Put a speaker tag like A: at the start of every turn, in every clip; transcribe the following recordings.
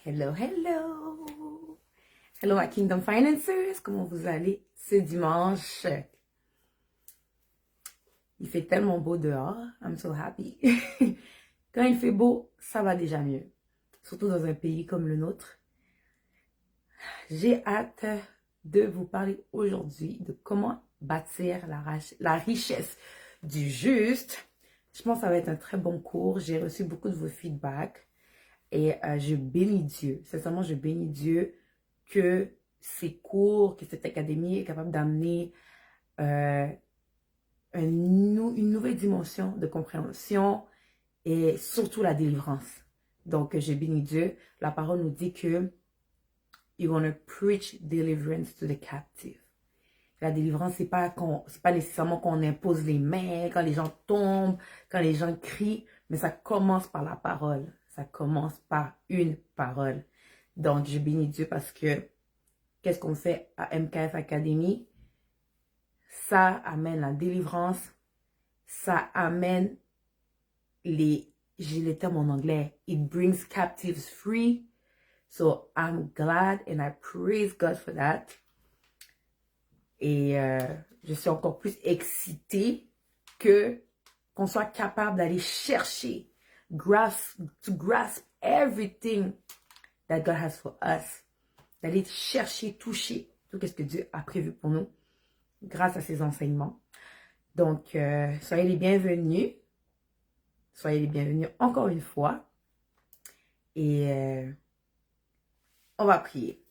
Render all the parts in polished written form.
A: Hello, hello! Hello, my Kingdom Financers! Comment vous allez ce dimanche? Il fait tellement beau dehors. I'm so happy. Quand il fait beau, ça va déjà mieux. Surtout dans un pays comme le nôtre. J'ai hâte de vous parler aujourd'hui de comment bâtir la richesse du juste. Je pense que ça va être un très bon cours. J'ai reçu beaucoup de vos feedbacks. Et je bénis Dieu. Sincèrement, je bénis Dieu que ces cours, que cette académie est capable d'amener une nouvelle dimension de compréhension et surtout la délivrance. Donc, je bénis Dieu. La parole nous dit que you're gonna preach deliverance to the captive. La délivrance, c'est pas nécessairement qu'on impose les mains, quand les gens tombent, quand les gens crient, mais ça commence par la parole. Ça commence par une parole. Donc, je bénis Dieu parce que qu'est-ce qu'on fait à MKF Academy? Ça amène la délivrance. Ça amène j'ai les termes en anglais. It brings captives free. So, I'm glad and I praise God for that. Et je suis encore plus excitée qu'on soit capable d'aller chercher, to grasp everything that God has for us. D'aller chercher, toucher tout ce que Dieu a prévu pour nous grâce à ses enseignements. Donc, soyez les bienvenus. Soyez les bienvenus encore une fois. Et on va prier.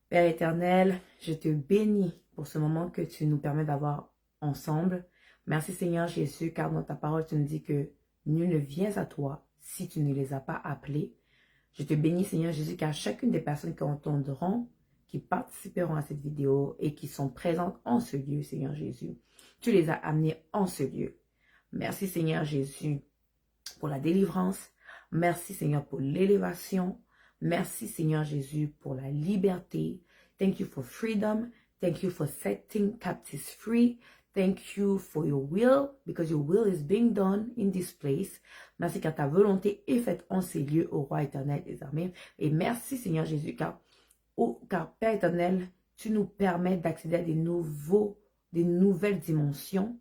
A: Père éternel, je te bénis pour ce moment que tu nous permets d'avoir ensemble. Merci Seigneur Jésus, car dans ta parole, tu nous dis que nul ne vient à toi si tu ne les as pas appelés. Je te bénis Seigneur Jésus, car chacune des personnes qui entendront, qui participeront à cette vidéo et qui sont présentes en ce lieu, Seigneur Jésus, tu les as amenées en ce lieu. Merci Seigneur Jésus pour la délivrance. Merci Seigneur pour l'élévation. Merci Seigneur Jésus pour la liberté. Thank you for freedom. Thank you for setting captives free. Thank you for your will, because your will is being done in this place. Merci car ta volonté est faite en ces lieux, au roi éternel des armées. Et merci Seigneur Jésus, car Père éternel, tu nous permets d'accéder à des nouvelles dimensions.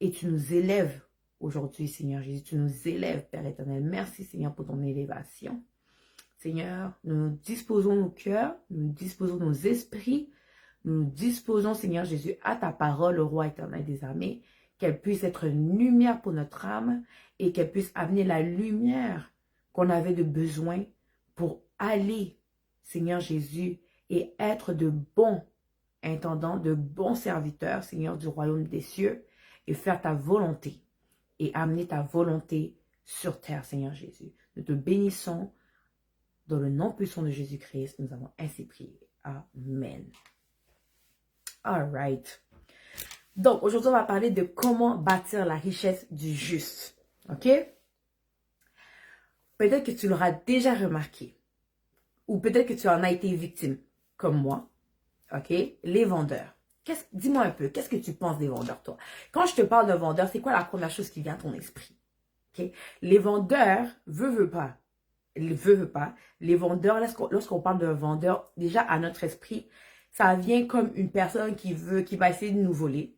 A: Et tu nous élèves aujourd'hui Seigneur Jésus. Tu nous élèves Père éternel. Merci Seigneur pour ton élévation. Seigneur, nous disposons nos cœurs, nous disposons nos esprits, nous disposons, Seigneur Jésus, à ta parole, le roi éternel des armées, qu'elle puisse être une lumière pour notre âme et qu'elle puisse amener la lumière qu'on avait de besoin pour aller, Seigneur Jésus, et être de bons intendants, de bons serviteurs, Seigneur du royaume des cieux, et faire ta volonté et amener ta volonté sur terre, Seigneur Jésus. Nous te bénissons. Dans le nom puissant de Jésus-Christ, nous avons ainsi prié. Amen. All right. Donc, aujourd'hui, on va parler de comment bâtir la richesse du juste. OK? Peut-être que tu l'auras déjà remarqué. Ou peut-être que tu en as été victime, comme moi. OK? Les vendeurs. Dis-moi un peu, qu'est-ce que tu penses des vendeurs, toi? Quand je te parle d'un vendeur, c'est quoi la première chose qui vient à ton esprit? OK? Les vendeurs, veut pas. Les vendeurs, lorsqu'on parle d'un vendeur, déjà à notre esprit, ça vient comme une personne qui va essayer de nous voler.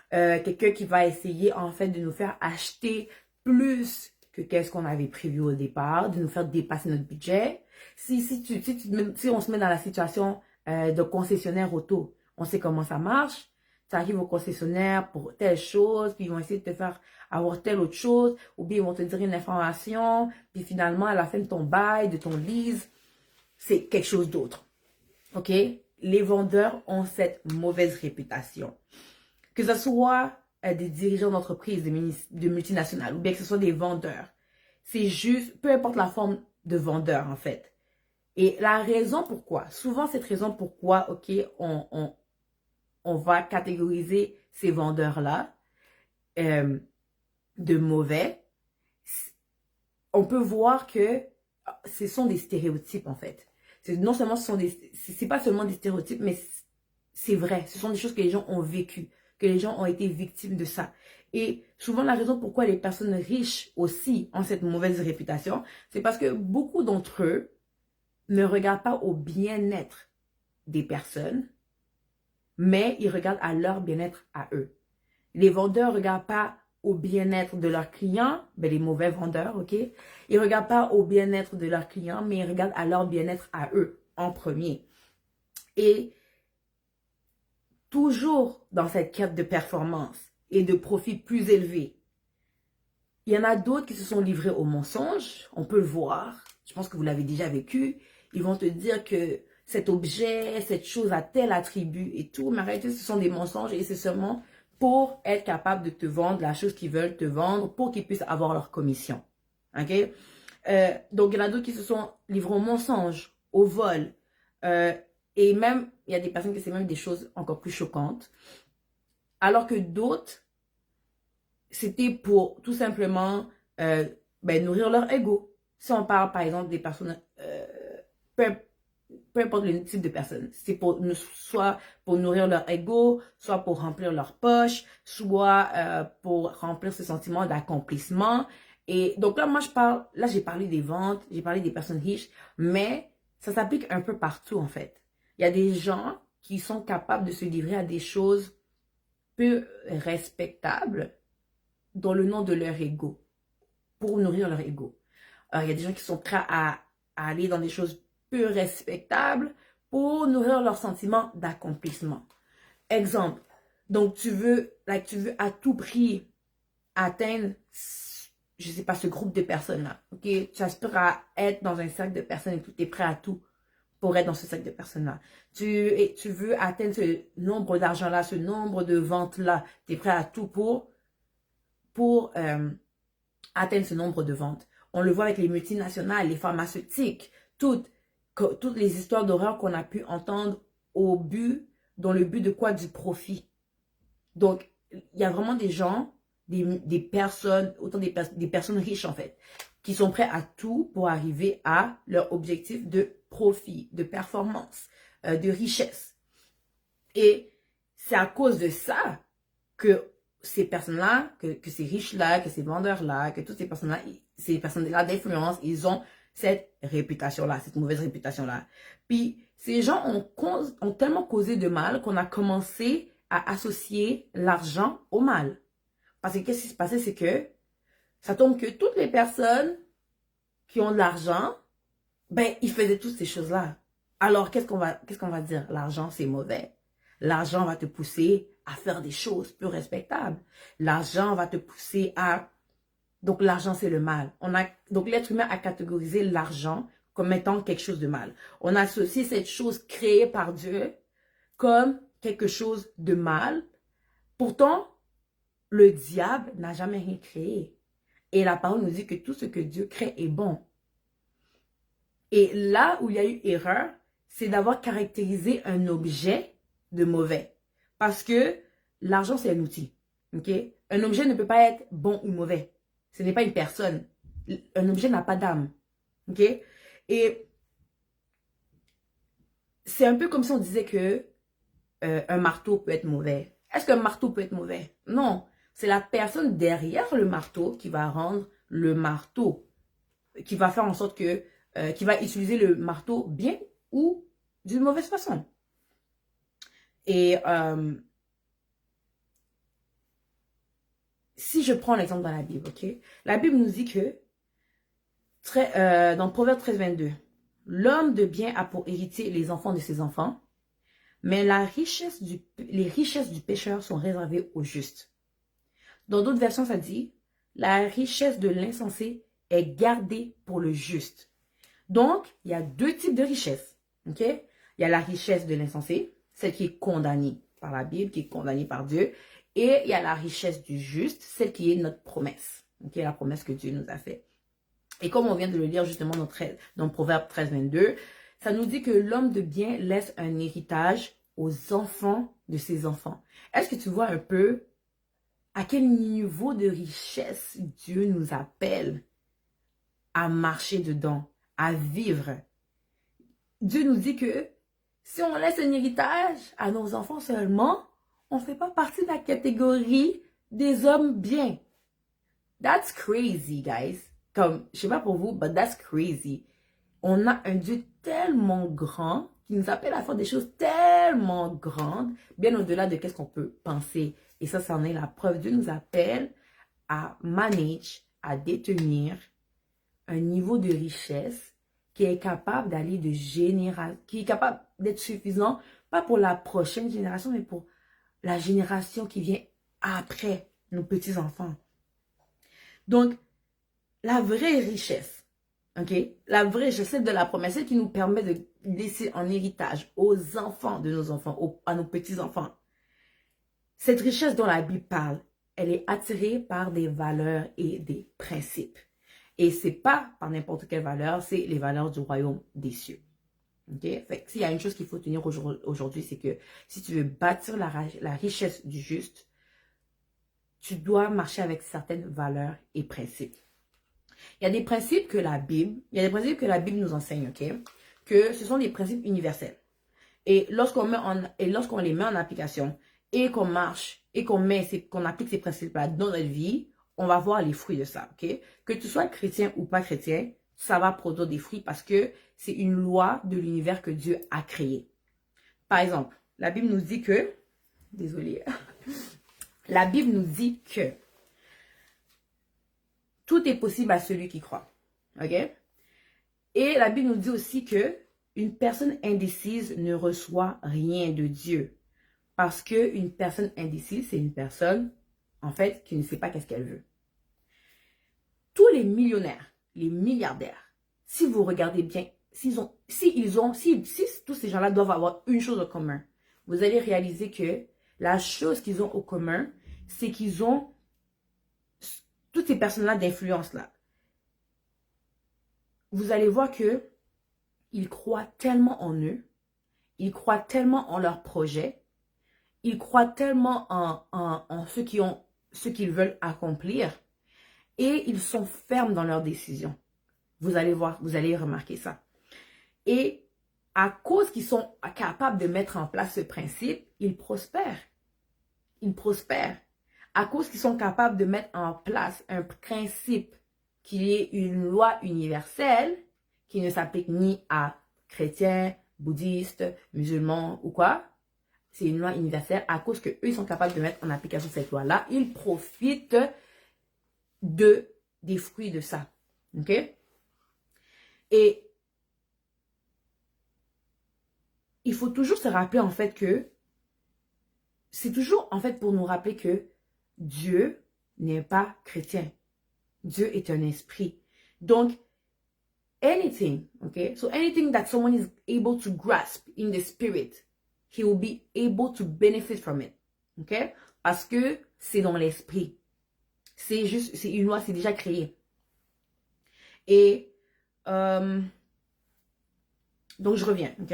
A: Quelqu'un qui va essayer en fait de nous faire acheter plus que qu'est-ce qu'on avait prévu au départ, de nous faire dépasser notre budget. Si on se met dans la situation de concessionnaire auto, on sait comment ça marche. Tu arrives au concessionnaire pour telle chose, puis ils vont essayer de te faire avoir telle autre chose, ou bien ils vont te dire une information, puis finalement, à la fin de ton bail, de ton lease, c'est quelque chose d'autre. OK? Les vendeurs ont cette mauvaise réputation. Que ce soit des dirigeants d'entreprises, de multinationales, ou bien que ce soit des vendeurs. C'est juste, peu importe la forme de vendeur, en fait. Et la raison pourquoi, souvent cette raison pourquoi, OK, on va catégoriser ces vendeurs-là de mauvais. On peut voir que ce sont des stéréotypes, en fait. Non seulement c'est pas seulement des stéréotypes, mais c'est vrai. Ce sont des choses que les gens ont vécues que les gens ont été victimes de ça. Et souvent, la raison pourquoi les personnes riches aussi ont cette mauvaise réputation, c'est parce que beaucoup d'entre eux ne regardent pas au bien-être des personnes, mais ils regardent à leur bien-être à eux. Les vendeurs ne regardent pas au bien-être de leurs clients, ben les mauvais vendeurs, ok? Ils ne regardent pas au bien-être de leurs clients, mais ils regardent à leur bien-être à eux en premier. Et toujours dans cette quête de performance et de profit plus élevé, il y en a d'autres qui se sont livrés au mensonge, on peut le voir, je pense que vous l'avez déjà vécu, ils vont te dire que cet objet, cette chose a tel attribut et tout, mais en réalité ce sont des mensonges et c'est seulement pour être capable de te vendre la chose qu'ils veulent te vendre pour qu'ils puissent avoir leur commission. Ok? Donc, il y en a d'autres qui se sont livrés au mensonge, au vol. Et même, il y a des personnes qui c'est même des choses encore plus choquantes. Alors que d'autres, c'était pour tout simplement nourrir leur ego. Si on parle, par exemple, des personnes, peu importe le type de personne. C'est pour soit pour nourrir leur ego, soit pour remplir leur poche, soit pour remplir ce sentiment d'accomplissement. Et donc là, moi, j'ai parlé des ventes, j'ai parlé des personnes riches, mais ça s'applique un peu partout, en fait. Il y a des gens qui sont capables de se livrer à des choses peu respectables dans le nom de leur ego, pour nourrir leur ego. Il y a des gens qui sont prêts à aller dans des choses peu respectables pour nourrir leur sentiment d'accomplissement. Exemple, donc tu veux à tout prix atteindre, je sais pas, ce groupe de personnes-là, ok? Tu aspires à être dans un cercle de personnes et tu es prêt à tout pour être dans ce cercle de personnes-là. Tu veux atteindre ce nombre d'argent-là, ce nombre de ventes-là, tu es prêt à tout pour atteindre ce nombre de ventes. On le voit avec les multinationales, les pharmaceutiques, toutes les histoires d'horreur qu'on a pu entendre dans le but de quoi? Du profit. Donc, il y a vraiment des gens, des personnes, autant des personnes riches en fait, qui sont prêts à tout pour arriver à leur objectif de profit, de performance, de richesse. Et c'est à cause de ça que ces personnes-là, que ces riches-là, que ces vendeurs-là, que toutes ces personnes-là d'influence, ils ont cette réputation-là, cette mauvaise réputation-là. Puis, ces gens ont tellement causé de mal qu'on a commencé à associer l'argent au mal. Parce que qu'est-ce qui se passait, c'est que ça tombe que toutes les personnes qui ont de l'argent, ben, ils faisaient toutes ces choses-là. Alors, qu'est-ce qu'on va dire? L'argent, c'est mauvais. L'argent va te pousser à faire des choses peu respectables. L'argent va te pousser à... Donc, l'argent, c'est le mal. Donc, l'être humain a catégorisé l'argent comme étant quelque chose de mal. On associe cette chose créée par Dieu comme quelque chose de mal. Pourtant, le diable n'a jamais rien créé. Et la parole nous dit que tout ce que Dieu crée est bon. Et là où il y a eu erreur, c'est d'avoir caractérisé un objet de mauvais. Parce que l'argent, c'est un outil. Okay? Un objet ne peut pas être bon ou mauvais. Ce n'est pas une personne. Un objet n'a pas d'âme. Okay? Et c'est un peu comme si on disait que un marteau peut être mauvais. Est-ce qu'un marteau peut être mauvais? Non. C'est la personne derrière le marteau qui va rendre le marteau, qui va faire en sorte que, qui va utiliser le marteau bien ou d'une mauvaise façon. Et si je prends l'exemple dans la Bible, ok? La Bible nous dit que, dans Proverbe 13, 22, l'homme de bien a pour héritier les enfants de ses enfants, mais les richesses du pécheur sont réservées aux justes. Dans d'autres versions, ça dit, la richesse de l'insensé est gardée pour le juste. Donc, il y a deux types de richesses. Ok? Il y a la richesse de l'insensé, celle qui est condamnée par la Bible, qui est condamnée par Dieu. Et il y a la richesse du juste, celle qui est notre promesse. Ok? La promesse que Dieu nous a faite. Et comme on vient de le lire justement dans Proverbe 13, 22, ça nous dit que l'homme de bien laisse un héritage aux enfants de ses enfants. Est-ce que tu vois un peu à quel niveau de richesse Dieu nous appelle à marcher dedans, à vivre? Dieu nous dit que si on laisse un héritage à nos enfants seulement, on ne fait pas partie de la catégorie des hommes bien. That's crazy, guys. Comme, je sais pas pour vous, but that's crazy. On a un Dieu tellement grand qui nous appelle à faire des choses tellement grandes, bien au-delà de qu'est-ce qu'on peut penser. Et ça en est la preuve. Dieu nous appelle à manage, à détenir un niveau de richesse qui est capable d'aller de génération, qui est capable d'être suffisant, pas pour la prochaine génération, mais pour la génération qui vient après nos petits-enfants. Donc, la vraie richesse, ok? La vraie richesse, celle de la promesse, celle qui nous permet de laisser en héritage aux enfants de nos enfants, à nos petits-enfants. Cette richesse dont la Bible parle, elle est attirée par des valeurs et des principes. Et c'est pas par n'importe quelle valeur, c'est les valeurs du royaume des cieux. Ok? Fait que s'il y a une chose qu'il faut tenir aujourd'hui, c'est que si tu veux bâtir la richesse du juste, tu dois marcher avec certaines valeurs et principes. Il y a des principes que la Bible, nous enseigne, ok? Que ce sont des principes universels. Et lorsqu'on les met en application et qu'on marche et qu'on applique ces principes-là dans notre vie, on va voir les fruits de ça, ok? Que tu sois chrétien ou pas chrétien, ça va produire des fruits parce que c'est une loi de l'univers que Dieu a créée. Par exemple, la Bible nous dit que, désolée, la Bible nous dit que tout est possible à celui qui croit, ok? Et la Bible nous dit aussi que une personne indécise ne reçoit rien de Dieu. Parce qu'une personne indécise, c'est une personne, en fait, qui ne sait pas qu'est-ce qu'elle veut. Tous les millionnaires, les milliardaires, si vous regardez bien, si tous ces gens-là doivent avoir une chose en commun, vous allez réaliser que la chose qu'ils ont en commun, c'est qu'ils ont toutes ces personnes-là d'influence-là. Vous allez voir que ils croient tellement en eux, ils croient tellement en leur projet, ils croient tellement en ce qu'ils veulent accomplir et ils sont fermes dans leurs décisions. Vous allez voir, vous allez remarquer ça. Et à cause qu'ils sont capables de mettre en place ce principe, ils prospèrent. Ils prospèrent. À cause qu'ils sont capables de mettre en place un principe qui est une loi universelle qui ne s'applique ni à chrétiens, bouddhistes, musulmans ou quoi. C'est une loi universelle. À cause qu'eux, ils sont capables de mettre en application cette loi-là, ils profitent des fruits de ça. OK? Et il faut toujours se rappeler en fait que c'est toujours en fait pour nous rappeler que Dieu n'est pas chrétien. Dieu est un esprit. Donc, anything, okay? So anything that someone is able to grasp in the spirit, he will be able to benefit from it. Okay? Parce que c'est dans l'esprit. C'est une loi, c'est déjà créé. Et donc je reviens, ok?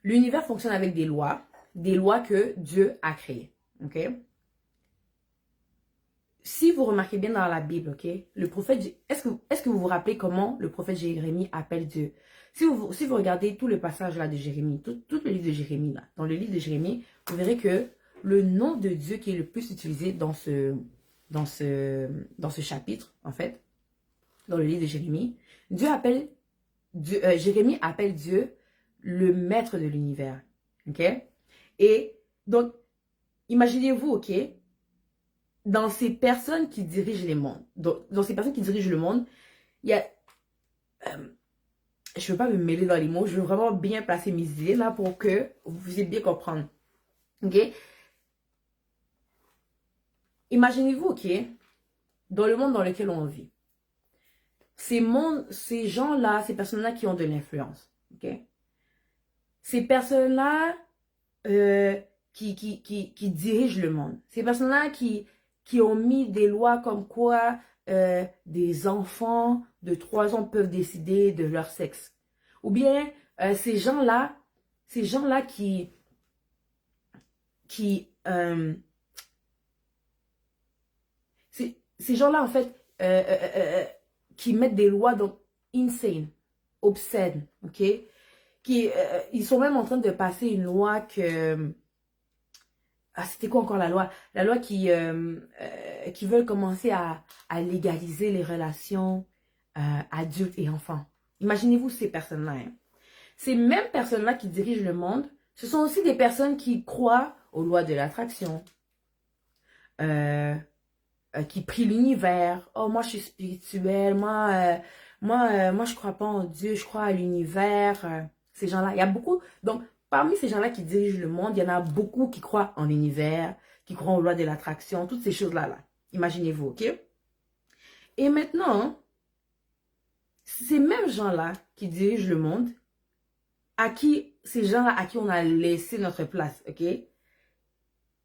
A: L'univers fonctionne avec des lois que Dieu a créées, ok? Si vous remarquez bien dans la Bible, ok, le prophète, est-ce que vous vous rappelez comment le prophète Jérémie appelle Dieu? Si vous regardez tout le passage là de Jérémie, tout le livre de Jérémie là, dans le livre de Jérémie, vous verrez que le nom de Dieu qui est le plus utilisé dans ce chapitre, en fait, dans le livre de Jérémie, Jérémie appelle Dieu le maître de l'univers, ok? Et donc, imaginez-vous, ok, dans ces personnes qui dirigent les mondes, dans ces personnes qui dirigent le monde, il y a... je ne veux pas me mêler dans les mots, je veux vraiment bien placer mes idées là pour que vous puissiez bien comprendre. Ok? Imaginez-vous, ok, dans le monde dans lequel on vit, ces gens-là, ces personnes-là qui ont de l'influence, ok? Ces personnes-là qui dirigent le monde, ces personnes-là qui ont mis des lois comme quoi des enfants de 3 ans peuvent décider de leur sexe. Ou bien ces gens-là qui ces gens-là en fait qui mettent des lois donc insane, obscènes, ok? Ils sont même en train de passer une loi que Ah, c'était quoi encore la loi? La loi qui veulent commencer à légaliser les relations adultes et enfants. Imaginez-vous ces personnes-là. Hein. Ces mêmes personnes-là qui dirigent le monde, ce sont aussi des personnes qui croient aux lois de l'attraction, euh, qui prient l'univers. Oh, moi, je suis spirituelle. Moi, je crois pas en Dieu, je crois à l'univers. Ces gens-là, il y a beaucoup. Donc, parmi ces gens-là qui dirigent le monde, il y en a beaucoup qui croient en l'univers, qui croient aux lois de l'attraction, toutes ces choses-là. Là. Imaginez-vous, ok? Et maintenant, ces mêmes gens-là qui dirigent le monde, ces gens-là à qui on a laissé notre place, ok?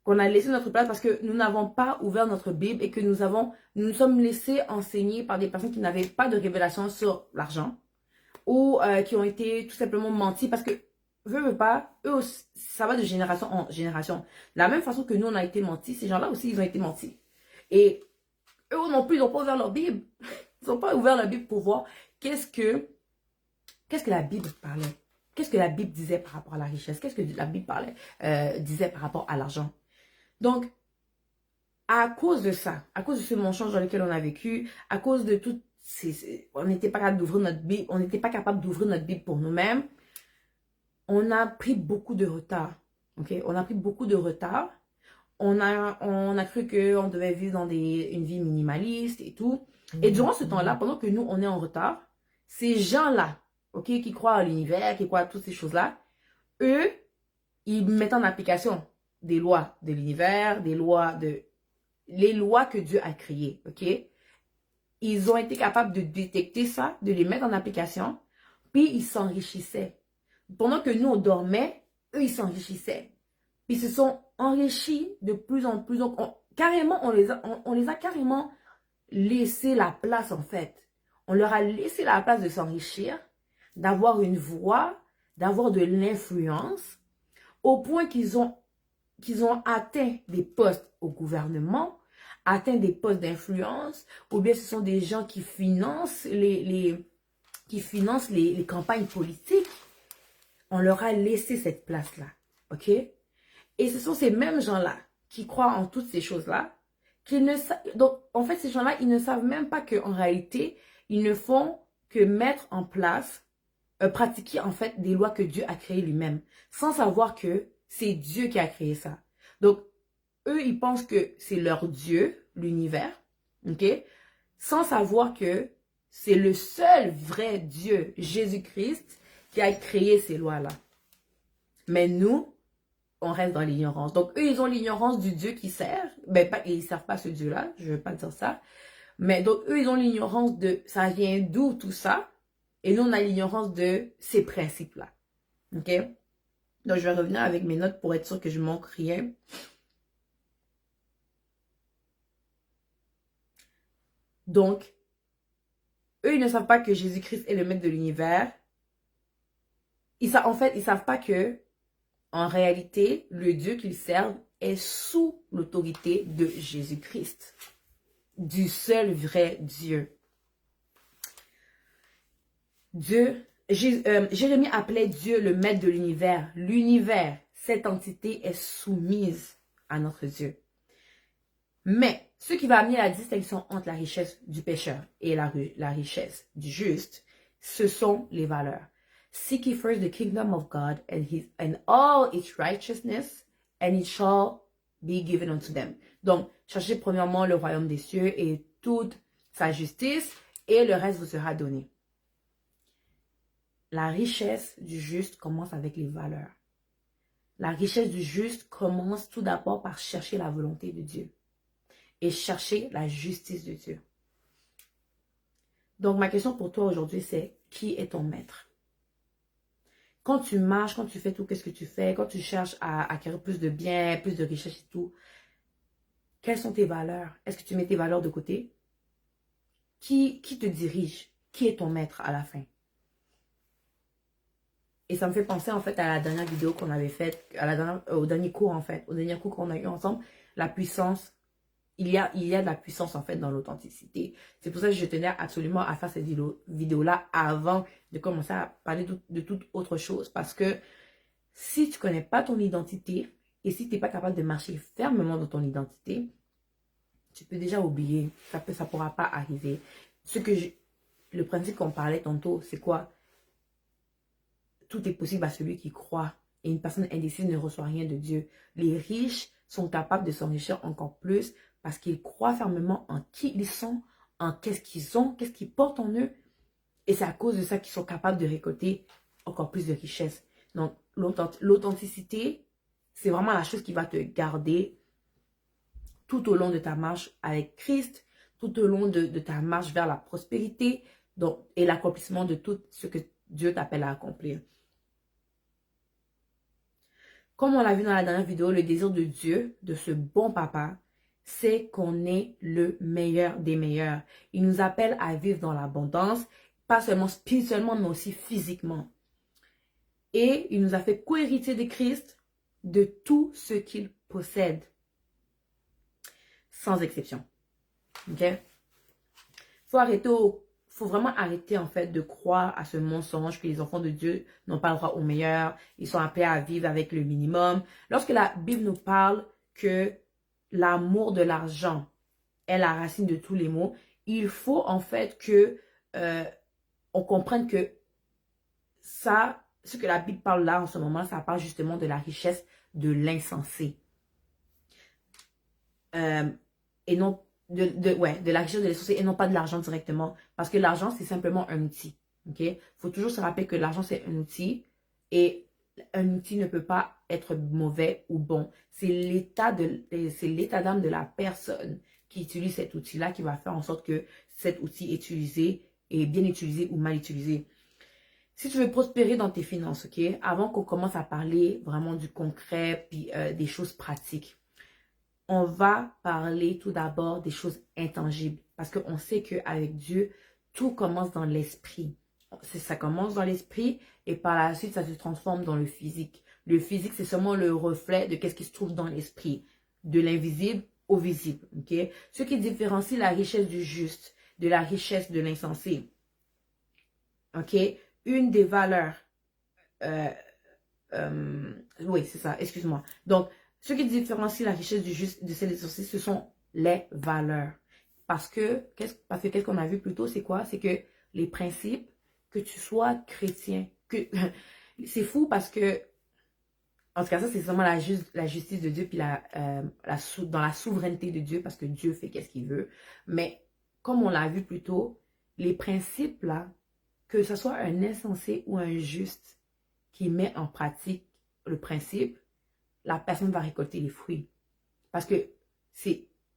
A: Qu'on a laissé notre place parce que nous n'avons pas ouvert notre Bible et que nous sommes laissés enseigner par des personnes qui n'avaient pas de révélation sur l'argent ou qui ont été tout simplement mentis parce que, veux pas, eux aussi, ça va de génération en génération. De la même façon que nous, on a été mentis, ces gens-là aussi, ils ont été mentis. Et eux non plus, ils n'ont pas ouvert leur Bible. Ils n'ont pas ouvert leur Bible pour voir qu'est-ce que la Bible parlait. Qu'est-ce que la Bible disait par rapport à la richesse? Qu'est-ce que la Bible disait par rapport à l'argent? Donc, à cause de ça, à cause de ce mensonge dans lequel on a vécu, à cause de tout, on n'était pas capable d'ouvrir notre Bible, on n'était pas capable d'ouvrir notre Bible pour nous-mêmes, on a pris beaucoup de retard. Ok, on a pris beaucoup de retard. On a cru qu'on devait vivre dans une vie minimaliste et tout. Et durant ce temps-là, pendant que nous, on est en retard, ces gens-là, ok, qui croient à l'univers, qui croient à toutes ces choses-là, eux, ils mettent en application des lois de l'univers, les lois que Dieu a créées, ok? Ils ont été capables de détecter ça, de les mettre en application, puis ils s'enrichissaient. Pendant que nous, on dormait, eux, ils s'enrichissaient. Puis ils se sont enrichis de plus en plus. Donc, on les a carrément laissé la place, en fait. On leur a laissé la place de s'enrichir, d'avoir une voix, d'avoir de l'influence, au point qu'ils ont atteint des postes au gouvernement, atteint des postes d'influence, ou bien ce sont des gens qui financent les campagnes politiques. On leur a laissé cette place-là, ok? Et ce sont ces mêmes gens-là qui croient en toutes ces choses-là, donc en fait ces gens-là, ils ne savent même pas qu'en réalité, ils ne font que mettre en place, pratiquer en fait des lois que Dieu a créées lui-même, sans savoir que c'est Dieu qui a créé ça. Donc, eux, ils pensent que c'est leur Dieu, l'univers, ok? Sans savoir que c'est le seul vrai Dieu, Jésus-Christ, qui a créé ces lois-là. Mais nous, on reste dans l'ignorance. Donc, eux, ils ont l'ignorance du Dieu qu'ils servent. Ben, ils ne servent pas ce Dieu-là, je ne veux pas dire ça. Mais donc, eux, ils ont l'ignorance de ça vient d'où tout ça. Et nous, on a l'ignorance de ces principes-là. Ok? Donc, je vais revenir avec mes notes pour être sûr que je ne manque rien. Donc, eux, ils ne savent pas que Jésus-Christ est le maître de l'univers. En fait, ils ne savent pas que, en réalité, le Dieu qu'ils servent est sous l'autorité de Jésus-Christ. Du seul vrai Dieu. Jérémie appelait Dieu le maître de l'univers. L'univers, cette entité est soumise à notre Dieu. Mais ce qui va amener la distinction entre la richesse du pécheur et la richesse du juste, ce sont les valeurs. Seek ye first the kingdom of God and all its righteousness, and it shall be given unto them. Donc, cherchez premièrement le royaume des cieux et toute sa justice, et le reste vous sera donné. La richesse du juste commence avec les valeurs. La richesse du juste commence tout d'abord par chercher la volonté de Dieu et chercher la justice de Dieu. Donc, ma question pour toi aujourd'hui, c'est qui est ton maître? Quand tu marches, quand tu fais tout, qu'est-ce que tu fais? Quand tu cherches à acquérir plus de biens, plus de richesse et tout, quelles sont tes valeurs? Est-ce que tu mets tes valeurs de côté? Qui te dirige? Qui est ton maître à la fin? Et ça me fait penser en fait à la dernière vidéo qu'on avait faite, au dernier cours en fait, au dernier cours qu'on a eu ensemble, la puissance. Il y a de la puissance en fait dans l'authenticité. C'est pour ça que je tenais absolument à faire cette vidéo-là avant de commencer à parler de toute autre chose. Parce que si tu connais pas ton identité, Et si tu n'es pas capable de marcher fermement dans ton identité, tu peux déjà oublier. Ça pourra pas arriver. Le principe qu'on parlait tantôt, c'est quoi? Tout est possible à celui qui croit. Et une personne indécise ne reçoit rien de Dieu. Les riches sont capables de s'enrichir encore plus parce qu'ils croient fermement en qui ils sont, en qu'est-ce qu'ils ont, qu'est-ce qu'ils portent en eux. Et c'est à cause de ça qu'ils sont capables de récolter encore plus de richesses. Donc, l'authenticité, c'est vraiment la chose qui va te garder tout au long de ta marche avec Christ, tout au long de ta marche vers la prospérité et l'accomplissement de tout ce que Dieu t'appelle à accomplir. Comme on l'a vu dans la dernière vidéo, le désir de Dieu, de ce bon papa, c'est qu'on est le meilleur des meilleurs. Il nous appelle à vivre dans l'abondance, pas seulement spirituellement, mais aussi physiquement. Et il nous a fait co-héritier de Christ de tout ce qu'il possède. Sans exception. Ok? Faut vraiment arrêter en fait de croire à ce mensonge que les enfants de Dieu n'ont pas le droit au meilleur. Ils sont appelés à vivre avec le minimum. Lorsque la Bible nous parle que l'amour de l'argent est la racine de tous les maux, il faut en fait que on comprenne que ça, ce que la Bible parle là en ce moment, ça parle justement de la richesse de l'insensé. Et non de la richesse de l'insensé et non pas de l'argent directement. Parce que l'argent, c'est simplement un outil. Ok? Faut toujours se rappeler que l'argent, c'est un outil. Et un outil ne peut pas être mauvais ou bon. C'est l'état d'âme de la personne qui utilise cet outil-là qui va faire en sorte que cet outil est bien utilisé ou mal utilisé. Si tu veux prospérer dans tes finances, ok? Avant qu'on commence à parler vraiment du concret puis des choses pratiques, on va parler tout d'abord des choses intangibles. Parce qu'on sait qu'avec Dieu, tout commence dans l'esprit. Ça commence dans l'esprit et par la suite, ça se transforme dans le physique. Le physique, c'est seulement le reflet de ce qui se trouve dans l'esprit. De l'invisible au visible. Okay? Ce qui différencie la richesse du juste de la richesse de l'insensé. Ok? Une des valeurs... oui, c'est ça, excuse-moi. Donc, ce qui différencie la richesse du juste de celle des insensés, ce sont les valeurs. Parce que qu'est-ce qu'on a vu plus tôt, c'est quoi? C'est que les principes, que tu sois chrétien, c'est fou parce que, en tout cas, ça, c'est seulement la justice de Dieu, puis dans la souveraineté de Dieu, parce que Dieu fait qu'est-ce qu'il veut. Mais, comme on l'a vu plus tôt, les principes, là, que ce soit un insensé ou un juste qui met en pratique le principe, la personne va récolter les fruits. Parce que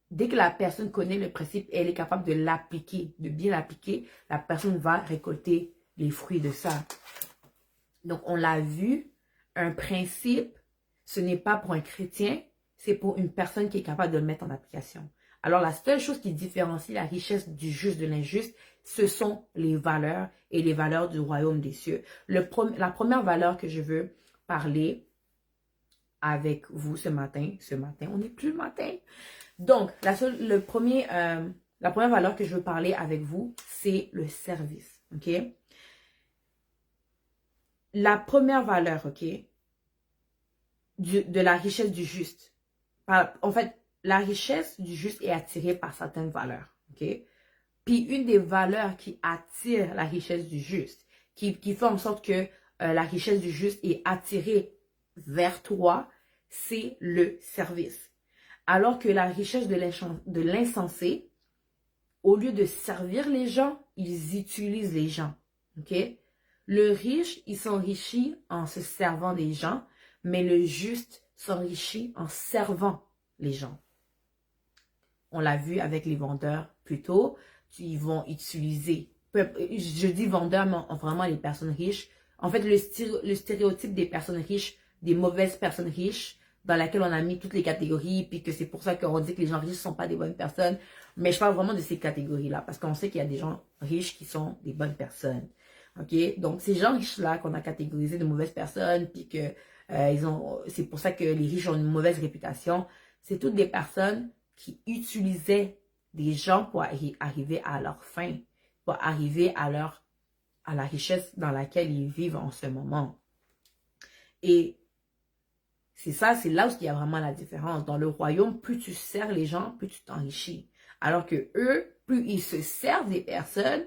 A: dès que la personne connaît le principe et elle est capable de l'appliquer, de bien l'appliquer, la personne va récolter les fruits de ça. Donc, on l'a vu, un principe, ce n'est pas pour un chrétien, c'est pour une personne qui est capable de le mettre en application. Alors, la seule chose qui différencie la richesse du juste de l'injuste, ce sont les valeurs et les valeurs du royaume des cieux. La première valeur que je veux parler avec vous ce matin, on n'est plus le matin. Donc, la première valeur que je veux parler avec vous, c'est le service, ok? La première valeur, ok, de la richesse du juste. En fait, la richesse du juste est attirée par certaines valeurs, ok? Puis, une des valeurs qui attire la richesse du juste, qui fait en sorte que la richesse du juste est attirée vers toi, c'est le service. Alors que la richesse de l'insensé, au lieu de servir les gens, ils utilisent les gens. Ok? Le riche, il s'enrichit en se servant des gens, mais le juste s'enrichit en servant les gens. On l'a vu avec les vendeurs plus tôt. Ils vont utiliser, je dis vendeurs, mais vraiment les personnes riches. En fait, le stéréotype des personnes riches, des mauvaises personnes riches, dans laquelle on a mis toutes les catégories, puis que c'est pour ça qu'on dit que les gens riches ne sont pas des bonnes personnes. Mais je parle vraiment de ces catégories-là, parce qu'on sait qu'il y a des gens riches qui sont des bonnes personnes. Ok? Donc, ces gens riches-là qu'on a catégorisés de mauvaises personnes, puis que c'est pour ça que les riches ont une mauvaise réputation, c'est toutes des personnes qui utilisaient des gens pour arriver à leur fin, pour arriver à la richesse dans laquelle ils vivent en ce moment. Et C'est ça, c'est là où il y a vraiment la différence. Dans le royaume, plus tu sers les gens, plus tu t'enrichis. Alors que eux, plus ils se servent des personnes,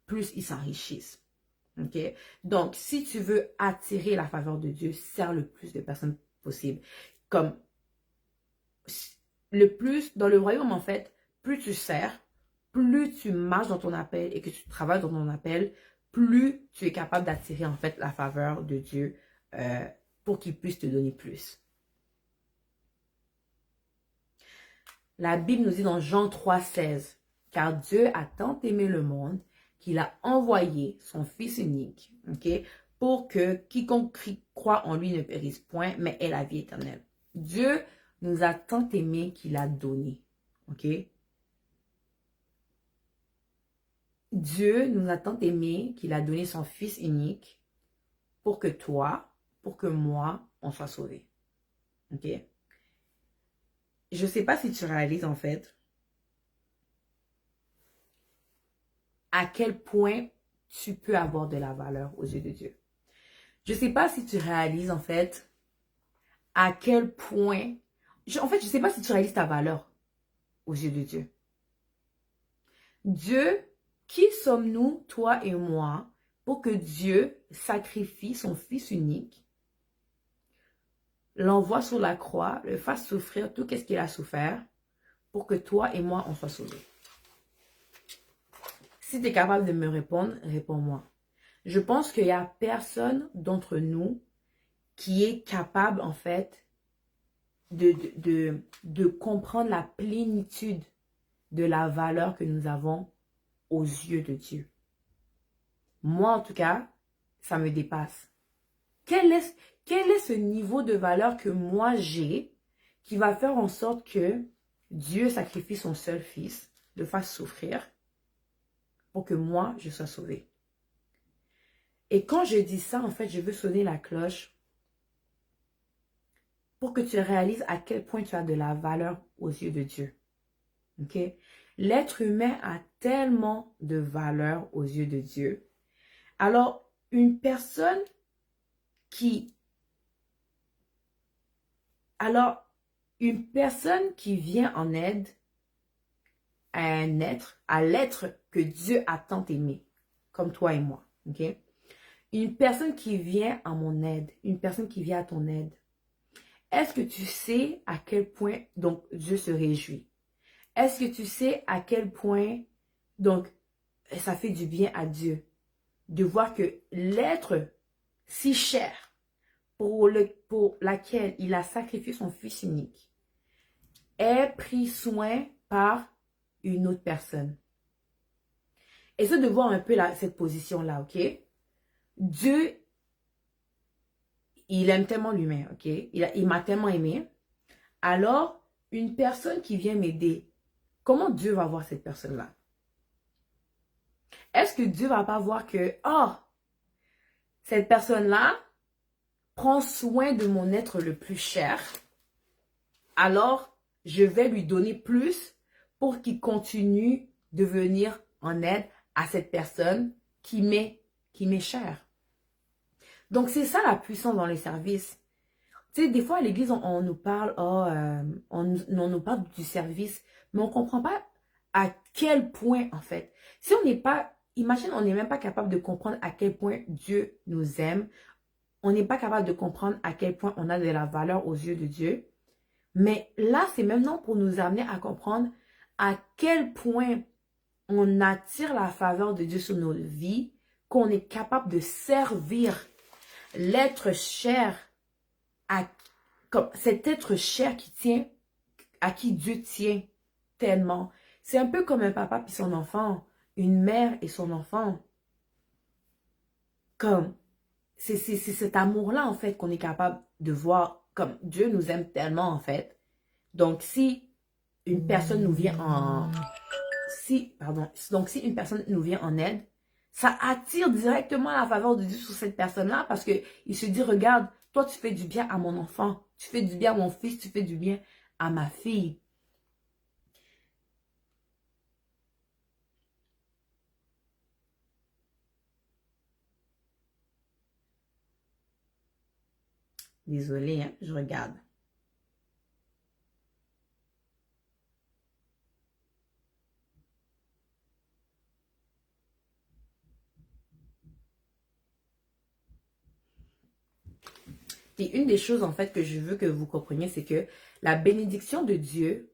A: plus ils s'enrichissent. OK? Donc, si tu veux attirer la faveur de Dieu, sers le plus de personnes possible. Comme le plus, dans le royaume, en fait, plus tu sers, plus tu marches dans ton appel et que tu travailles dans ton appel, plus tu es capable d'attirer, en fait, la faveur de Dieu pour qu'il puisse te donner plus. La Bible nous dit dans Jean 3,16, « Car Dieu a tant aimé le monde qu'il a envoyé son Fils unique, okay, pour que quiconque croit en lui ne périsse point, mais ait la vie éternelle. » Dieu nous a tant aimé qu'il a donné. OK? Dieu nous a tant aimé qu'il a donné son Fils unique pour que toi, pour que moi, on soit sauvés. OK? Je ne sais pas si tu réalises en fait à quel point tu peux avoir de la valeur aux yeux de Dieu. Je ne sais pas si tu réalises en fait à quel point... je ne sais pas si tu réalises ta valeur aux yeux de Dieu. Dieu, qui sommes-nous, toi et moi, pour que Dieu sacrifie son Fils unique, l'envoie sur la croix, le fasse souffrir tout ce qu'il a souffert, pour que toi et moi, on soit sauvés? Si tu es capable de me répondre, réponds-moi. Je pense qu'il n'y a personne d'entre nous qui est capable, en fait, de comprendre la plénitude de la valeur que nous avons aux yeux de Dieu. Moi, en tout cas, ça me dépasse. Quel est ce niveau de valeur que moi j'ai qui va faire en sorte que Dieu sacrifie son seul fils, le fasse souffrir pour que moi, je sois sauvé? Et quand je dis ça, en fait, je veux sonner la cloche pour que tu réalises à quel point tu as de la valeur aux yeux de Dieu. OK? L'être humain a tellement de valeur aux yeux de Dieu. Alors, une personne qui vient en aide à un être, à l'être que Dieu a tant aimé, comme toi et moi. OK? Une personne qui vient à mon aide, une personne qui vient à ton aide, est-ce que tu sais à quel point donc Dieu se réjouit? Est-ce que tu sais à quel point donc ça fait du bien à Dieu de voir que l'être si cher pour laquelle il a sacrifié son Fils unique est pris soin par une autre personne? Essaie de voir un peu cette position-là, ok? Dieu, il aime tellement l'humain, ok? Il m'a tellement aimé. Alors, une personne qui vient m'aider, comment Dieu va voir cette personne-là? Est-ce que Dieu va pas voir que, oh, cette personne-là prend soin de mon être le plus cher, alors je vais lui donner plus pour qu'il continue de venir en aide à cette personne qui m'est chère. Donc, c'est ça la puissance dans les services. Tu sais, des fois, à l'église, on nous parle, on nous parle du service, mais on ne comprend pas à quel point, en fait. Si on n'est pas, imagine, on n'est même pas capable de comprendre à quel point Dieu nous aime. On n'est pas capable de comprendre à quel point on a de la valeur aux yeux de Dieu. Mais là, c'est maintenant pour nous amener à comprendre à quel point on attire la faveur de Dieu sur nos vies, qu'on est capable de servir l'être cher, comme cet être cher qui tient, à qui Dieu tient tellement. C'est un peu comme un papa et son enfant, une mère et son enfant. Comme, c'est cet amour-là, en fait, qu'on est capable de voir, comme Dieu nous aime tellement, en fait. Donc, si une personne nous vient donc si une personne nous vient en aide, ça attire directement la faveur de Dieu sur cette personne-là parce qu'il se dit, regarde, toi tu fais du bien à mon enfant, tu fais du bien à mon fils, tu fais du bien à ma fille. Désolée, hein, je regarde. Et une des choses, en fait, que je veux que vous compreniez, c'est que la bénédiction de Dieu,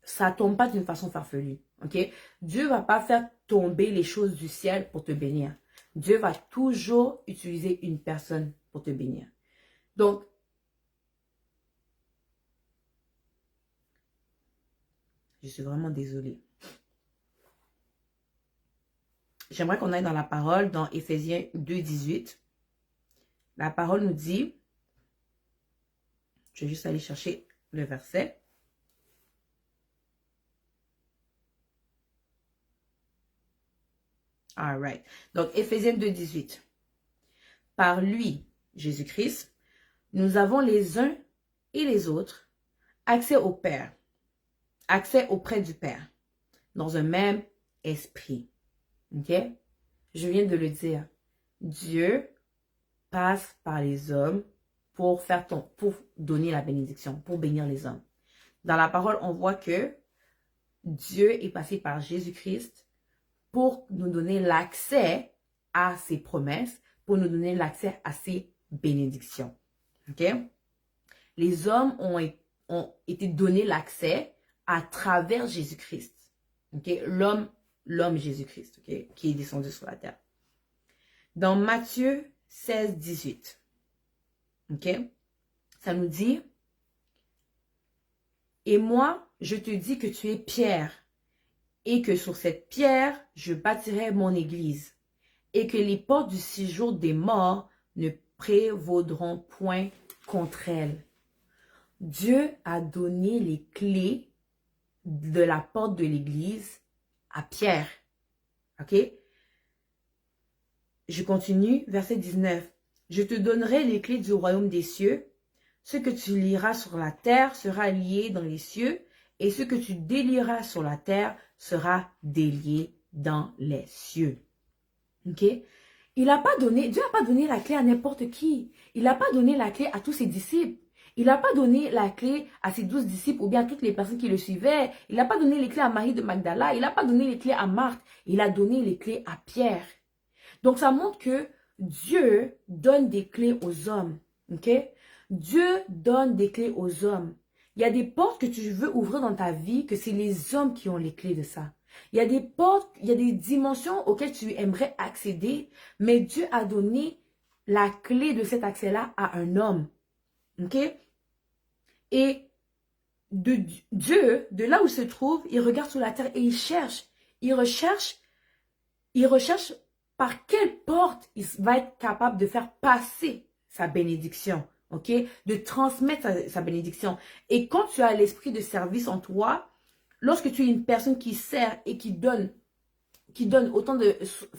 A: ça tombe pas d'une façon farfelue, ok? Dieu va pas faire tomber les choses du ciel pour te bénir. Dieu va toujours utiliser une personne pour te bénir. Donc, je suis vraiment désolée. J'aimerais qu'on aille dans la parole, dans Éphésiens 2, 18. La parole nous dit, je vais juste aller chercher le verset. All right. Donc, Éphésiens 2, 18. Par lui, Jésus-Christ, nous avons les uns et les autres accès au Père, accès auprès du Père, dans un même esprit. Ok? Je viens de le dire. Dieu passe par les hommes pour donner la bénédiction, pour bénir les hommes. Dans la parole, on voit que Dieu est passé par Jésus-Christ pour nous donner l'accès à ses promesses, pour nous donner l'accès à ses bénédictions. Ok? Les hommes ont été donnés l'accès à travers Jésus-Christ. Ok? L'homme Jésus-Christ, ok? Qui est descendu sur la terre. Dans Matthieu 16, 18, ok? Ça nous dit, et moi, je te dis que tu es Pierre, et que sur cette pierre, je bâtirai mon église, et que les portes du séjour des morts ne prévaudront point contre elle. Dieu a donné les clés de la porte de l'église à Pierre. Ok? Je continue, verset 19. Je te donnerai les clés du royaume des cieux. Ce que tu lieras sur la terre sera lié dans les cieux, et ce que tu délieras sur la terre sera délié dans les cieux. Ok? Dieu n'a pas donné la clé à n'importe qui. Il n'a pas donné la clé à tous ses disciples. Il n'a pas donné la clé à ses 12 disciples ou bien à toutes les personnes qui le suivaient. Il n'a pas donné les clés à Marie de Magdala. Il n'a pas donné les clés à Marthe. Il a donné les clés à Pierre. Donc, ça montre que Dieu donne des clés aux hommes. Ok? Dieu donne des clés aux hommes. Il y a des portes que tu veux ouvrir dans ta vie, que c'est les hommes qui ont les clés de ça. Il y a des portes, il y a des dimensions auxquelles tu aimerais accéder, mais Dieu a donné la clé de cet accès-là à un homme. Ok? Et Dieu, de là où il se trouve, il regarde sur la terre et il cherche. Il recherche par quelle porte il va être capable de faire passer sa bénédiction. Ok? De transmettre sa bénédiction. Et quand tu as l'esprit de service en toi, lorsque tu es une personne qui sert et qui donne autant de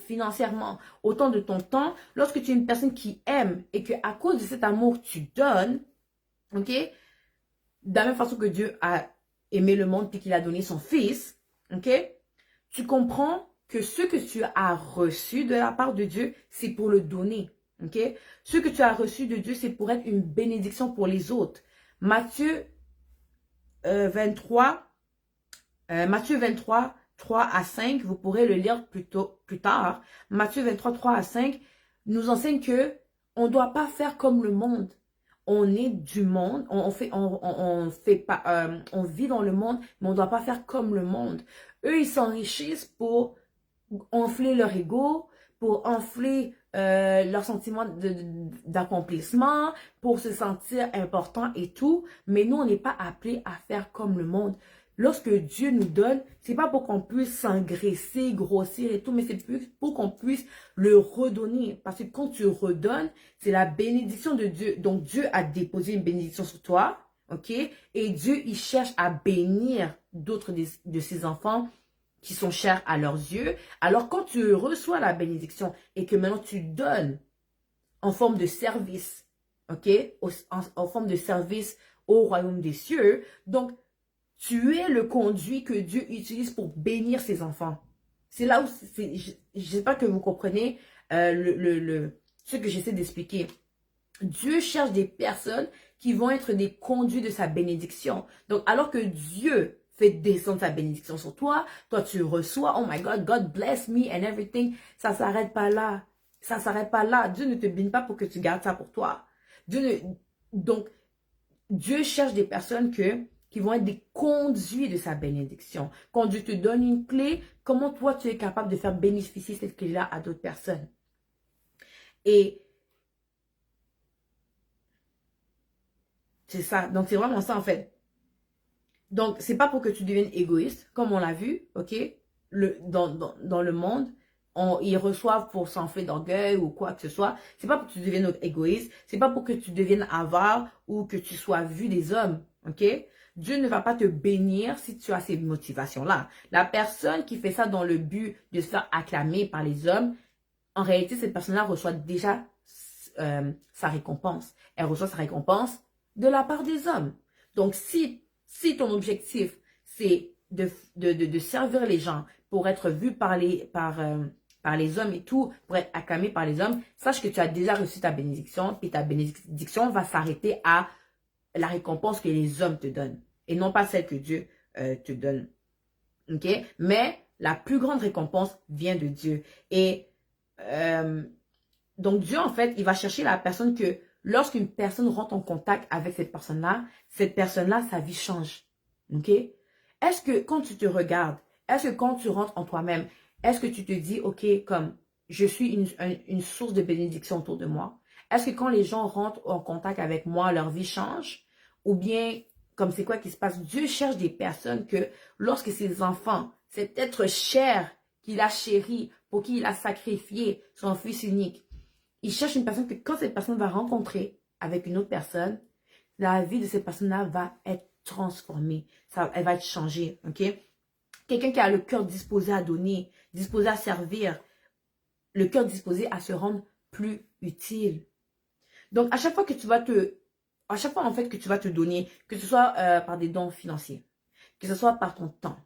A: financièrement, autant de ton temps, lorsque tu es une personne qui aime et que à cause de cet amour tu donnes, ok, de la même façon que Dieu a aimé le monde et qu'il a donné son fils, ok, tu comprends que ce que tu as reçu de la part de Dieu, c'est pour le donner, ok. Ce que tu as reçu de Dieu, c'est pour être une bénédiction pour les autres. Matthieu 23, 3 à 5, vous pourrez le lire plus tard. Matthieu 23, 3 à 5 nous enseigne que on ne doit pas faire comme le monde. On est du monde, on vit dans le monde, mais on ne doit pas faire comme le monde. Eux, ils s'enrichissent pour enfler leur ego, pour enfler leur sentiment d'accomplissement, pour se sentir important et tout. Mais nous, on n'est pas appelés à faire comme le monde. Lorsque Dieu nous donne, c'est pas pour qu'on puisse s'engraisser, grossir et tout, mais c'est plus pour qu'on puisse le redonner. Parce que quand tu redonnes, c'est la bénédiction de Dieu. Donc Dieu a déposé une bénédiction sur toi, ok? Et Dieu, il cherche à bénir d'autres de ses enfants qui sont chers à leurs yeux. Alors quand tu reçois la bénédiction et que maintenant tu donnes en forme de service, ok? En forme de service au royaume des cieux, donc tu es le conduit que Dieu utilise pour bénir ses enfants. C'est là où, je ne sais pas que vous comprenez ce que j'essaie d'expliquer. Dieu cherche des personnes qui vont être des conduits de sa bénédiction. Donc, alors que Dieu fait descendre sa bénédiction sur toi, toi tu reçois, oh my God, God bless me and everything. Ça s'arrête pas là. Ça s'arrête pas là. Dieu ne te bénit pas pour que tu gardes ça pour toi. Donc, Dieu cherche des personnes qui vont être des conduits de sa bénédiction. Quand Dieu te donne une clé, comment toi tu es capable de faire bénéficier cette clé-là à d'autres personnes? Et c'est ça. Donc, c'est vraiment ça, en fait. Donc, c'est pas pour que tu deviennes égoïste, comme on l'a vu, ok? Dans le monde, ils reçoivent pour s'enfler d'orgueil ou quoi que ce soit. C'est pas pour que tu deviennes égoïste. C'est pas pour que tu deviennes avare ou que tu sois vu des hommes, ok? Dieu ne va pas te bénir si tu as ces motivations-là. La personne qui fait ça dans le but de se faire acclamer par les hommes, en réalité, cette personne-là reçoit déjà sa récompense. Elle reçoit sa récompense de la part des hommes. Donc, si ton objectif, c'est de servir les gens pour être vu par les hommes et tout, pour être acclamé par les hommes, sache que tu as déjà reçu ta bénédiction, puis ta bénédiction va s'arrêter à la récompense que les hommes te donnent, et non pas celle que Dieu te donne. Ok? Mais la plus grande récompense vient de Dieu. Et donc Dieu, en fait, il va chercher la personne que lorsqu'une personne rentre en contact avec cette personne-là, sa vie change. Ok? Est-ce que quand tu te regardes, est-ce que quand tu rentres en toi-même, est-ce que tu te dis, ok, comme je suis une source de bénédiction autour de moi? Est-ce que quand les gens rentrent en contact avec moi, leur vie change? Ou bien, comme c'est quoi qui se passe? Dieu cherche des personnes que lorsque ses enfants, cet être cher qu'il a chéri, pour qui il a sacrifié son fils unique, il cherche une personne que quand cette personne va rencontrer avec une autre personne, la vie de cette personne-là va être transformée. Elle va être changée, ok? Quelqu'un qui a le cœur disposé à donner, disposé à servir, le cœur disposé à se rendre plus utile. Donc, à chaque fois en fait que tu vas te donner, que ce soit par des dons financiers, que ce soit par ton temps,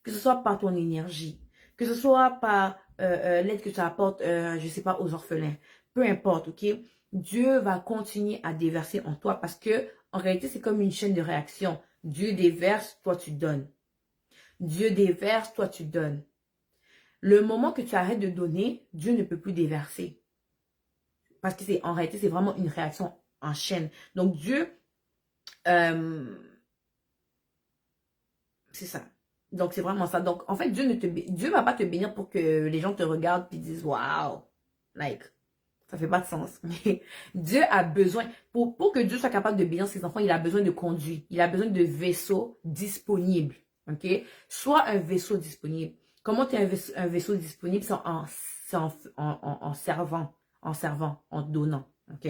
A: que ce soit par ton énergie, que ce soit par l'aide que tu apportes, je sais pas, aux orphelins, peu importe, ok? Dieu va continuer à déverser en toi parce que en réalité, c'est comme une chaîne de réaction. Dieu déverse, toi tu donnes. Dieu déverse, toi tu donnes. Le moment que tu arrêtes de donner, Dieu ne peut plus déverser. Parce que en réalité, c'est vraiment une réaction en chaîne. Donc Dieu, c'est ça. Donc c'est vraiment ça. Donc en fait, Dieu va pas te bénir pour que les gens te regardent et disent waouh, like ça fait pas de sens. Mais Dieu a besoin, pour que Dieu soit capable de bénir ses enfants, il a besoin de conduits. Il a besoin de vaisseaux disponibles. Ok? Soit un vaisseau disponible. Comment tu es un vaisseau disponible? C'est en servant, en donnant. Ok?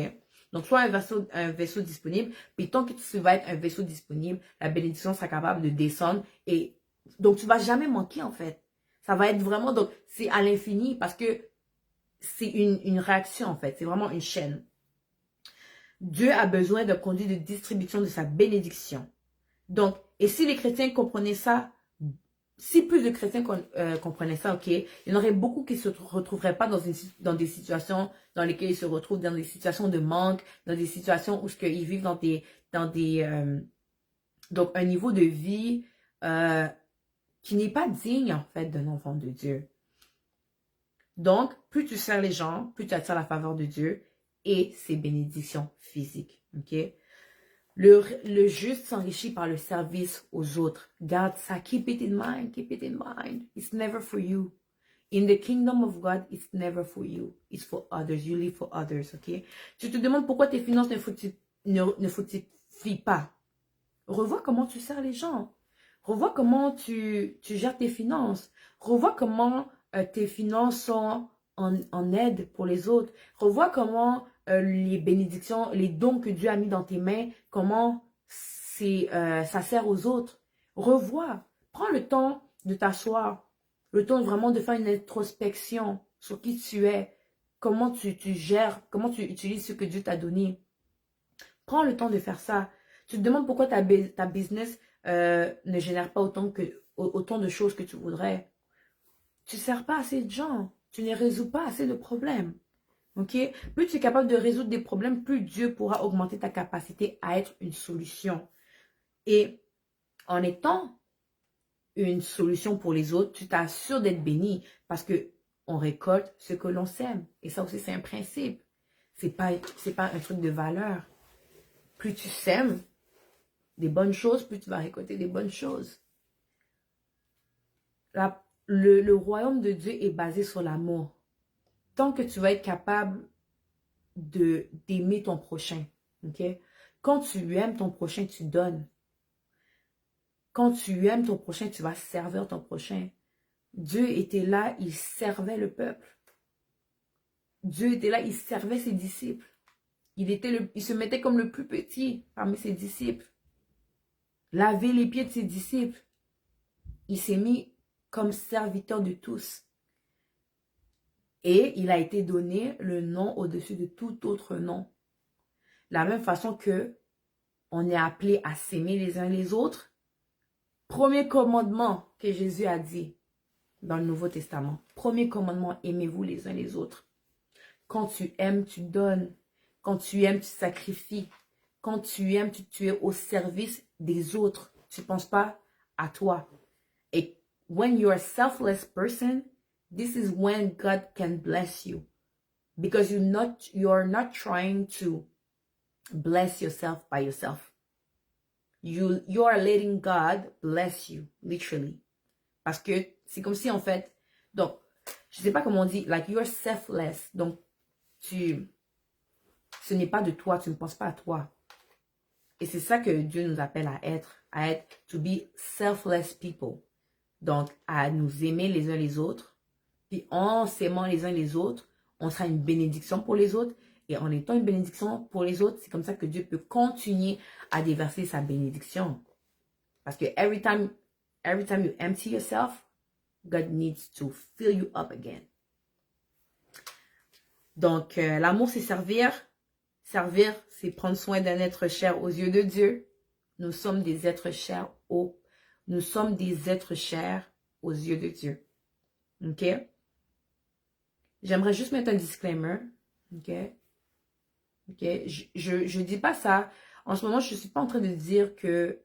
A: Donc, soit un vaisseau disponible, puis tant que tu vas être un vaisseau disponible, la bénédiction sera capable de descendre. Et donc, tu vas jamais manquer, en fait. Ça va être vraiment, donc, c'est à l'infini parce que c'est une réaction, en fait. C'est vraiment une chaîne. Dieu a besoin d'un conduit de distribution de sa bénédiction. Donc, et si les chrétiens comprenaient ça, si plus de chrétiens comprenaient ça, ok, il y en aurait beaucoup qui ne se retrouveraient pas dans des situations dans lesquelles ils se retrouvent, dans des situations de manque, dans des situations où ils vivent donc un niveau de vie qui n'est pas digne, en fait, d'un enfant de Dieu. Donc, plus tu sers les gens, plus tu attires la faveur de Dieu et ses bénédictions physiques. Ok? Le juste s'enrichit par le service aux autres. Garde ça. Keep it in mind. Keep it in mind. It's never for you. In the kingdom of God, it's never for you. It's for others. You live for others. Ok? Tu te demandes pourquoi tes finances ne fructifient pas. Revois comment tu sers les gens. Revois comment tu gères tes finances. Revois comment tes finances sont en aide pour les autres. Revois comment les bénédictions, les dons que Dieu a mis dans tes mains, comment ça sert aux autres. Revois. Prends le temps de t'asseoir. Le temps vraiment de faire une introspection sur qui tu es. Comment tu gères, comment tu utilises ce que Dieu t'a donné. Prends le temps de faire ça. Tu te demandes pourquoi ta business ne génère pas autant de choses que tu voudrais. Tu ne sers pas assez de gens. Tu ne résous pas assez de problèmes. Ok? Plus tu es capable de résoudre des problèmes, plus Dieu pourra augmenter ta capacité à être une solution. Et en étant une solution pour les autres, tu t'assures d'être béni parce que on récolte ce que l'on sème. Et ça aussi, c'est un principe. C'est pas un truc de valeur. Plus tu sèmes des bonnes choses, plus tu vas récolter des bonnes choses. Le royaume de Dieu est basé sur l'amour. Tant que tu vas être capable d'aimer ton prochain, ok? Quand tu aimes ton prochain, tu donnes. Quand tu aimes ton prochain, tu vas servir ton prochain. Dieu était là, il servait le peuple. Dieu était là, il servait ses disciples. Il se mettait comme le plus petit parmi ses disciples. Laver les pieds de ses disciples. Il s'est mis comme serviteur de tous. Et il a été donné le nom au-dessus de tout autre nom. La même façon que on est appelé à s'aimer les uns les autres. Premier commandement que Jésus a dit dans le Nouveau Testament. Premier commandement, aimez-vous les uns les autres. Quand tu aimes, tu donnes. Quand tu aimes, tu sacrifies. Quand tu aimes, tu es au service des autres. Tu ne penses pas à toi. Et when you're a selfless person, this is when God can bless you. Because you're not trying to bless yourself by yourself. You are letting God bless you, literally. Parce que c'est comme si, en fait, donc, je sais pas comment on dit, like, you're selfless. Donc, ce n'est pas de toi, tu ne penses pas à toi. Et c'est ça que Dieu nous appelle à être, to be selfless people. Donc, à nous aimer les uns les autres. Puis, en s'aimant les uns les autres, on sera une bénédiction pour les autres. Et en étant une bénédiction pour les autres, c'est comme ça que Dieu peut continuer à déverser sa bénédiction. Parce que every time you empty yourself, God needs to fill you up again. Donc, l'amour, c'est servir. Servir, c'est prendre soin d'un être cher aux yeux de Dieu. Nous sommes des êtres chers nous sommes des êtres chers aux yeux de Dieu. OK? J'aimerais juste mettre un disclaimer. OK? OK? Je dis pas ça. En ce moment, je suis pas en train de dire que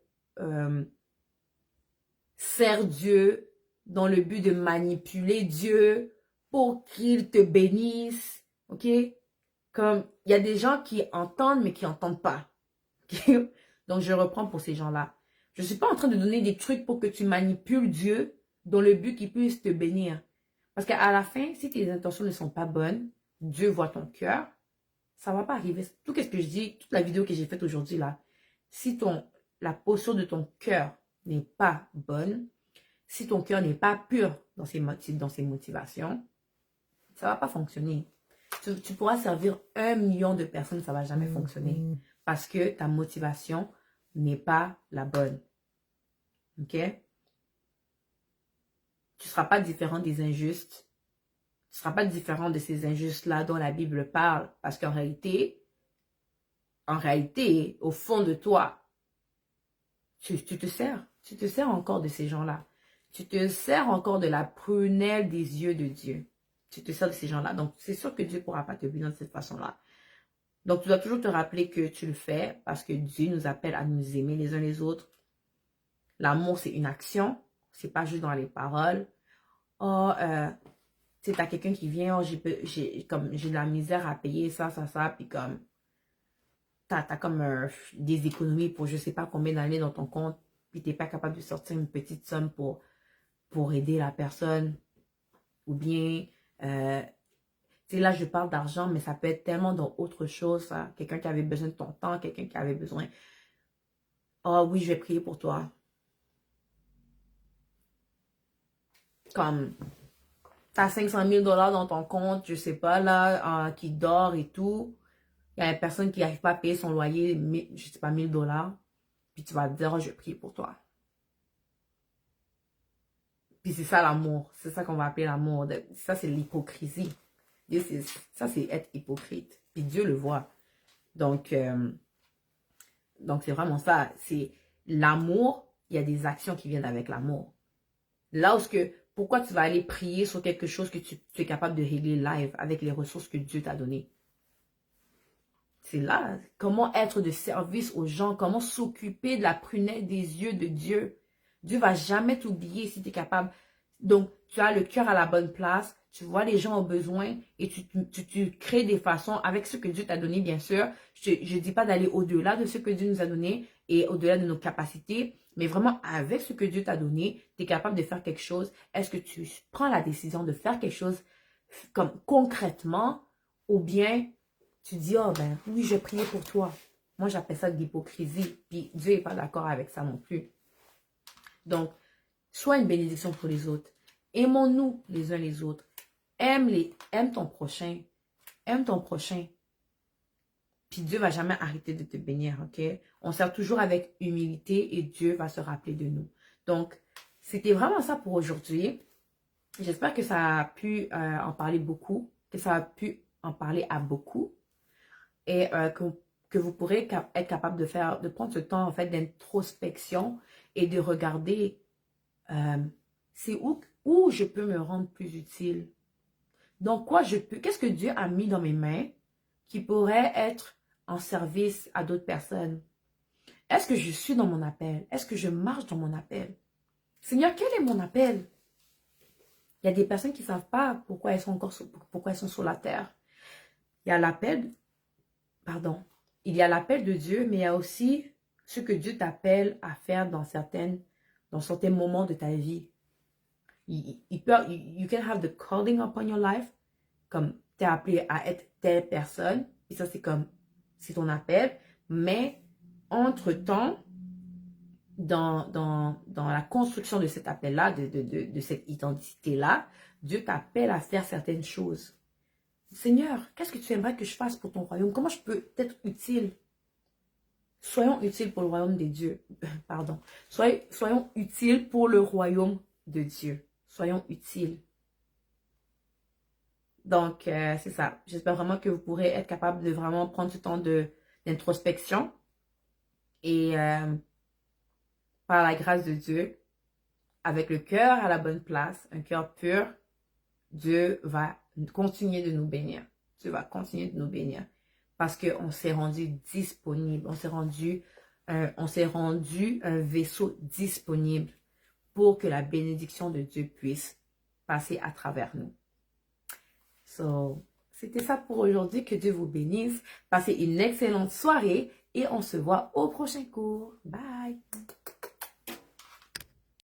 A: sers Dieu dans le but de manipuler Dieu pour qu'il te bénisse. OK? Comme, il y a des gens qui entendent, mais qui n'entendent pas. Okay? Donc, je reprends pour ces gens-là. Je ne suis pas en train de donner des trucs pour que tu manipules Dieu dans le but qu'il puisse te bénir. Parce qu'à la fin, si tes intentions ne sont pas bonnes, Dieu voit ton cœur, ça ne va pas arriver. Tout ce que je dis, toute la vidéo que j'ai faite aujourd'hui là, si la posture de ton cœur n'est pas bonne, si ton cœur n'est pas pur dans ses motivations, ça ne va pas fonctionner. Tu pourras servir 1 million de personnes, ça ne va jamais fonctionner. Parce que ta motivation n'est pas la bonne. OK? Tu ne seras pas différent des injustes. Tu ne seras pas différent de ces injustes-là dont la Bible parle. Parce qu'en réalité, au fond de toi, tu te sers. Tu te sers encore de ces gens-là. Tu te sers encore de la prunelle des yeux de Dieu. Tu te sers de ces gens-là. Donc, c'est sûr que Dieu ne pourra pas te bénir de cette façon-là. Donc, tu dois toujours te rappeler que tu le fais parce que Dieu nous appelle à nous aimer les uns les autres. L'amour, c'est une action. C'est pas juste dans les paroles. Oh, tu sais, t'as quelqu'un qui vient, oh, j'ai de la misère à payer ça, puis comme, t'as comme des économies pour je sais pas combien d'années dans ton compte, puis t'es pas capable de sortir une petite somme pour aider la personne. Ou bien, tu sais, là, je parle d'argent, mais ça peut être tellement dans autre chose, ça. Quelqu'un qui avait besoin de ton temps, quelqu'un qui avait besoin. Oh oui, je vais prier pour toi. Comme, t'as 500 000 $ dans ton compte, je sais pas, là, qui dort et tout. Il y a une personne qui n'arrive pas à payer son loyer, je sais pas, 1 000 $. Puis tu vas te dire, oh, je vais prier pour toi. Puis c'est ça l'amour. C'est ça qu'on va appeler l'amour. Ça, c'est l'hypocrisie. Ça, c'est être hypocrite. Puis Dieu le voit. Donc c'est vraiment ça. C'est l'amour. Il y a des actions qui viennent avec l'amour. Là où pourquoi tu vas aller prier sur quelque chose que tu es capable de régler live avec les ressources que Dieu t'a données? C'est là, comment être de service aux gens, comment s'occuper de la prunelle des yeux de Dieu. Dieu va jamais t'oublier si tu es capable. Donc, tu as le cœur à la bonne place, tu vois les gens ont besoin et tu crées des façons avec ce que Dieu t'a donné, bien sûr. Je ne dis pas d'aller au-delà de ce que Dieu nous a donné et au-delà de nos capacités, mais vraiment avec ce que Dieu t'a donné, tu es capable de faire quelque chose. Est-ce que tu prends la décision de faire quelque chose comme concrètement ou bien tu dis, oh ben oui, je priais pour toi. Moi, j'appelle ça de l'hypocrisie. Puis Dieu n'est pas d'accord avec ça non plus. Donc, sois une bénédiction pour les autres. Aimons-nous les uns les autres. Aime ton prochain. Aime ton prochain. Puis Dieu va jamais arrêter de te bénir, ok? On sert toujours avec humilité et Dieu va se rappeler de nous. Donc, c'était vraiment ça pour aujourd'hui. J'espère que ça a pu en parler beaucoup, que ça a pu en parler à beaucoup et que vous pourrez être capable de prendre ce temps en fait d'introspection et de regarder c'est où je peux me rendre plus utile. Donc qu'est-ce que Dieu a mis dans mes mains qui pourrait être en service à d'autres personnes? Est-ce que je suis dans mon appel? Est-ce que je marche dans mon appel? Seigneur, quel est mon appel? Il y a des personnes qui ne savent pas pourquoi elles sont sur la terre. Il y a l'appel, il y a l'appel de Dieu, mais il y a aussi ce que Dieu t'appelle à faire dans certains moments de ta vie. You can have the calling upon your life, comme tu es appelé à être telle personne, et ça c'est ton appel, mais entre-temps, dans la construction de cet appel-là, de cette identité-là, Dieu t'appelle à faire certaines choses. Seigneur, qu'est-ce que tu aimerais que je fasse pour ton royaume? Comment je peux être utile? Soyons utiles pour le royaume de Dieu. Pardon. Soyons utiles pour le royaume de Dieu. Soyons utiles. Donc, c'est ça. J'espère vraiment que vous pourrez être capable de vraiment prendre ce temps d'introspection. Et par la grâce de Dieu, avec le cœur à la bonne place, un cœur pur, Dieu va continuer de nous bénir. Dieu va continuer de nous bénir. Parce qu'on s'est rendu disponible. On s'est rendu un vaisseau disponible pour que la bénédiction de Dieu puisse passer à travers nous. So, c'était ça pour aujourd'hui. Que Dieu vous bénisse. Passez une excellente soirée et on se voit au prochain cours. Bye!